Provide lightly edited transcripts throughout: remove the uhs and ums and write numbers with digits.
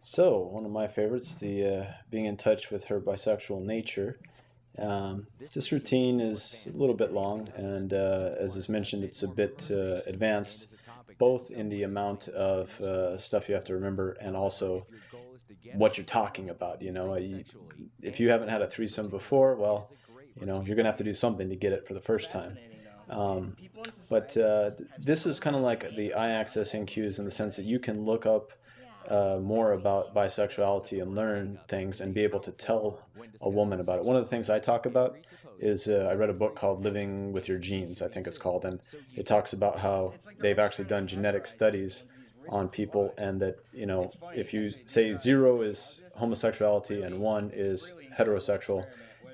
So, one of my favorites, the being in touch with her bisexual nature. This routine is a little bit long, and as is mentioned, it's a bit advanced, both in the amount of stuff you have to remember and also what you're talking about. If you haven't had a threesome before, well, you're gonna have to do something to get it for the first time. Um, but this is kind of like the eye accessing cues in the sense that you can look up more about bisexuality and learn things and be able to tell a woman about it. One of the things I talk about is I read a book called Living with Your Genes, I think it's called, and it talks about how they've actually done genetic studies on people, and that, if you say zero is homosexuality and one is heterosexual,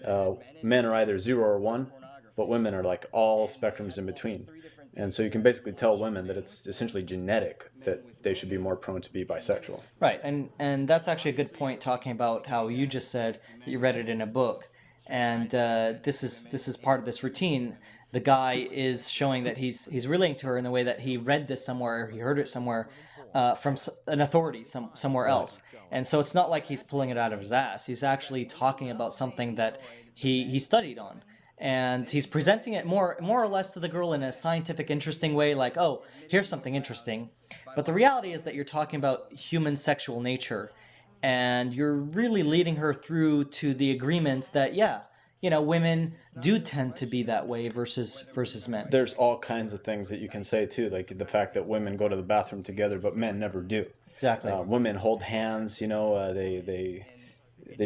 uh, men are either zero or one, but women are like all spectrums in between. And so you can basically tell women that it's essentially genetic that they should be more prone to be bisexual. Right, and that's actually a good point. Talking about how you just said that you read it in a book, and this is part of this routine. The guy is showing that he's relating to her in the way that he read this somewhere, or he heard it somewhere, from an authority somewhere Right. else, and so it's not like he's pulling it out of his ass. He's actually talking about something that he studied on. And he's presenting it more or less to the girl in a scientific, interesting way, like, oh, here's something interesting. But the reality is that you're talking about human sexual nature, and you're really leading her through to the agreements that, yeah, women do tend to be that way versus men. There's all kinds of things that you can say too, like the fact that women go to the bathroom together, but men never do. Exactly. Women hold hands, they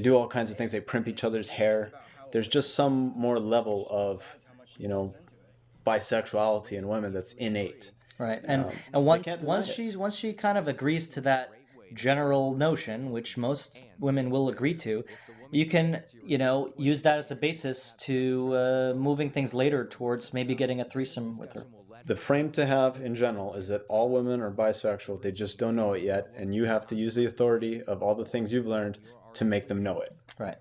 do all kinds of things. They primp each other's hair. There's just some more level of, you know, bisexuality in women that's innate. Right. And They once can't deny once it. she kind of agrees to that general notion, which most women will agree to, you can, use that as a basis to moving things later towards maybe getting a threesome with her. The frame to have in general is that all women are bisexual. They just don't know it yet, and you have to use the authority of all the things you've learned to make them know it. Right.